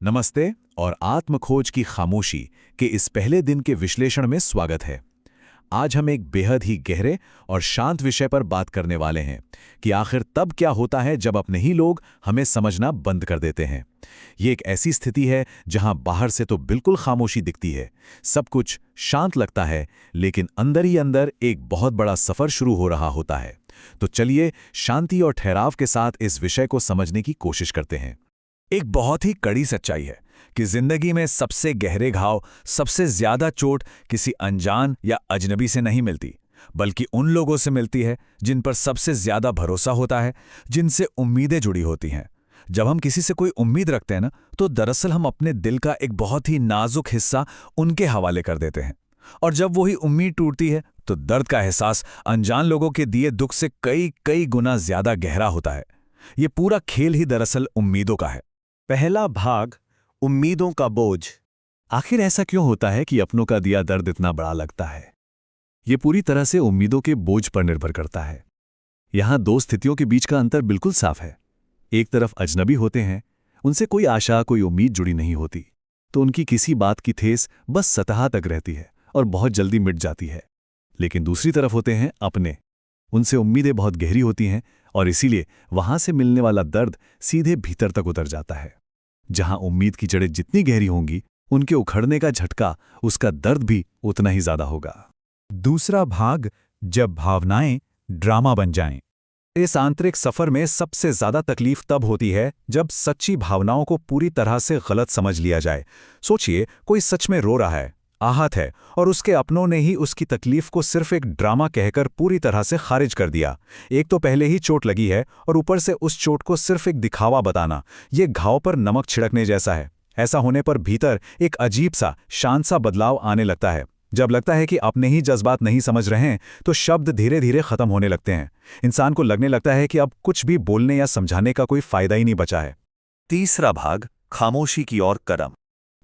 नमस्ते और आत्मखोज की खामोशी के इस पहले दिन के विश्लेषण में स्वागत है। आज हम एक बेहद ही गहरे और शांत विषय पर बात करने वाले हैं कि आखिर तब क्या होता है जब अपने ही लोग हमें समझना बंद कर देते हैं। ये एक ऐसी स्थिति है जहां बाहर से तो बिल्कुल खामोशी दिखती है, सब कुछ शांत लगता है, लेकिन अंदर ही अंदर एक बहुत बड़ा सफर शुरू हो रहा होता है। तो चलिए शांति और ठहराव के साथ इस विषय को समझने की कोशिश करते हैं। एक बहुत ही कड़ी सच्चाई है कि जिंदगी में सबसे गहरे घाव, सबसे ज्यादा चोट किसी अनजान या अजनबी से नहीं मिलती, बल्कि उन लोगों से मिलती है जिन पर सबसे ज्यादा भरोसा होता है, जिनसे उम्मीदें जुड़ी होती हैं। जब हम किसी से कोई उम्मीद रखते हैं ना, तो दरअसल हम अपने दिल का एक बहुत ही नाजुक हिस्सा उनके हवाले कर देते हैं। और जब वही उम्मीद टूटती है तो दर्द का एहसास अनजान लोगों के दिए दुख से कई कई गुना ज्यादा गहरा होता है। ये पूरा खेल ही दरअसल उम्मीदों का है। पहला भाग, उम्मीदों का बोझ। आखिर ऐसा क्यों होता है कि अपनों का दिया दर्द इतना बड़ा लगता है? ये पूरी तरह से उम्मीदों के बोझ पर निर्भर करता है। यहां दो स्थितियों के बीच का अंतर बिल्कुल साफ है। एक तरफ अजनबी होते हैं, उनसे कोई आशा, कोई उम्मीद जुड़ी नहीं होती, तो उनकी किसी बात की ठेस बस सतह तक रहती है और बहुत जल्दी मिट जाती है। लेकिन दूसरी तरफ होते हैं अपने, उनसे उम्मीदें बहुत गहरी होती हैं और इसीलिए वहां से मिलने वाला दर्द सीधे भीतर तक उतर जाता है। जहां उम्मीद की जड़ें जितनी गहरी होंगी, उनके उखड़ने का झटका, उसका दर्द भी उतना ही ज्यादा होगा। दूसरा भाग, जब भावनाएं ड्रामा बन जाएं। इस आंतरिक सफर में सबसे ज्यादा तकलीफ तब होती है जब सच्ची भावनाओं को पूरी तरह से गलत समझ लिया जाए। सोचिए, कोई सच में रो रहा है, आहत है, और उसके अपनों ने ही उसकी तकलीफ को सिर्फ एक ड्रामा कहकर पूरी तरह से खारिज कर दिया। एक तो पहले ही चोट लगी है और ऊपर से उस चोट को सिर्फ एक दिखावा बताना, ये घाव पर नमक छिड़कने जैसा है। ऐसा होने पर भीतर एक अजीब सा शांत सा बदलाव आने लगता है। जब लगता है कि अपने ही जज्बात नहीं समझ रहे हैं, तो शब्द धीरे धीरे खत्म होने लगते हैं। इंसान को लगने लगता है कि अब कुछ भी बोलने या समझाने का कोई फायदा ही नहीं बचा है। तीसरा भाग, खामोशी की ओर कदम।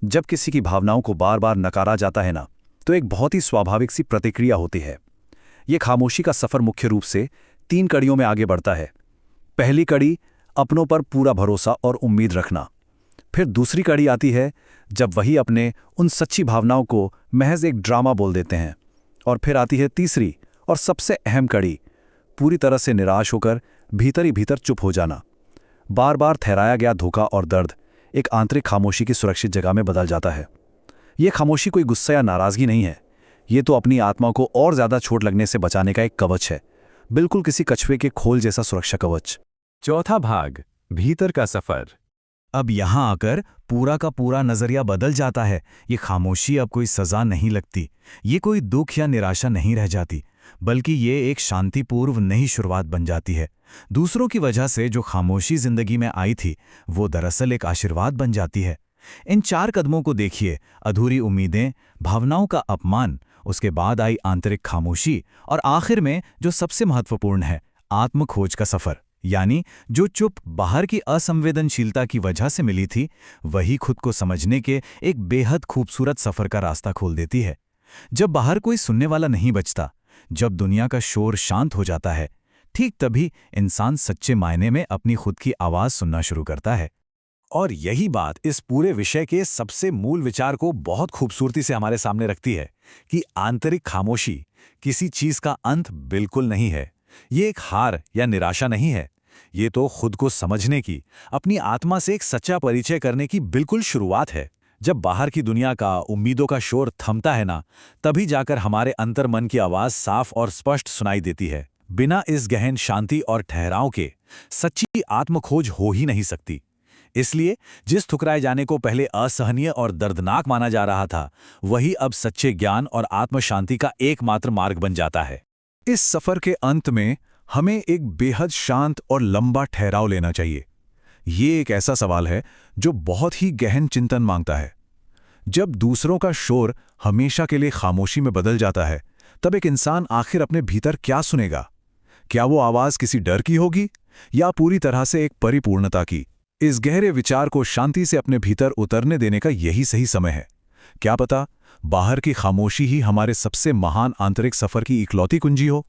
जब किसी की भावनाओं को बार बार नकारा जाता है ना, तो एक बहुत ही स्वाभाविक सी प्रतिक्रिया होती है। ये खामोशी का सफर मुख्य रूप से 3 कड़ियों में आगे बढ़ता है। पहली कड़ी, अपनों पर पूरा भरोसा और उम्मीद रखना। फिर दूसरी कड़ी आती है जब वही अपने उन सच्ची भावनाओं को महज एक ड्रामा बोल देते हैं। और फिर आती है तीसरी और सबसे अहम कड़ी, पूरी तरह से निराश होकर भीतर ही भीतर चुप हो जाना। बार बार ठहराया गया धोखा और दर्द एक आंतरिक खामोशी की सुरक्षित जगह में बदल जाता है। यह खामोशी कोई गुस्सा या नाराजगी नहीं है, ये तो अपनी आत्मा को और ज्यादा चोट लगने से बचाने का एक कवच है, बिल्कुल किसी कछुए के खोल जैसा सुरक्षा कवच। चौथा भाग, भीतर का सफर। अब यहां आकर पूरा का पूरा नजरिया बदल जाता है। ये खामोशी अब कोई सजा नहीं लगती, ये कोई दुख या निराशा नहीं रह जाती, बल्कि ये एक शांतिपूर्व नई शुरुआत बन जाती है। दूसरों की वजह से जो खामोशी जिंदगी में आई थी, वो दरअसल एक आशीर्वाद बन जाती है। इन 4 कदमों को देखिए, अधूरी उम्मीदें, भावनाओं का अपमान, उसके बाद आई आंतरिक खामोशी, और आखिर में जो सबसे महत्वपूर्ण है, आत्मखोज का सफर। यानी जो चुप बाहर की असंवेदनशीलता की वजह से मिली थी, वही खुद को समझने के एक बेहद खूबसूरत सफर का रास्ता खोल देती है। जब बाहर कोई सुनने वाला नहीं बचता, जब दुनिया का शोर शांत हो जाता है, ठीक तभी इंसान सच्चे मायने में अपनी खुद की आवाज सुनना शुरू करता है। और यही बात इस पूरे विषय के सबसे मूल विचार को बहुत खूबसूरती से हमारे सामने रखती है कि आंतरिक खामोशी किसी चीज का अंत बिल्कुल नहीं है। ये एक हार या निराशा नहीं है, ये तो खुद को समझने की, अपनी आत्मा से एक सच्चा परिचय करने की बिल्कुल शुरुआत है। जब बाहर की दुनिया का, उम्मीदों का शोर थमता है ना, तभी जाकर हमारे अंतर्मन की आवाज साफ और स्पष्ट सुनाई देती है। बिना इस गहन शांति और ठहराव के सच्ची आत्मखोज हो ही नहीं सकती। इसलिए जिस ठुकराए जाने को पहले असहनीय और दर्दनाक माना जा रहा था, वही अब सच्चे ज्ञान और आत्मशांति का एकमात्र मार्ग बन जाता है। इस सफर के अंत में हमें एक बेहद शांत और लंबा ठहराव लेना चाहिए। ये एक ऐसा सवाल है जो बहुत ही गहन चिंतन मांगता है। जब दूसरों का शोर हमेशा के लिए खामोशी में बदल जाता है, तब एक इंसान आखिर अपने भीतर क्या सुनेगा? क्या वो आवाज किसी डर की होगी या पूरी तरह से एक परिपूर्णता की? इस गहरे विचार को शांति से अपने भीतर उतरने देने का यही सही समय है। क्या पता बाहर की खामोशी ही हमारे सबसे महान आंतरिक सफर की इकलौती कुंजी हो।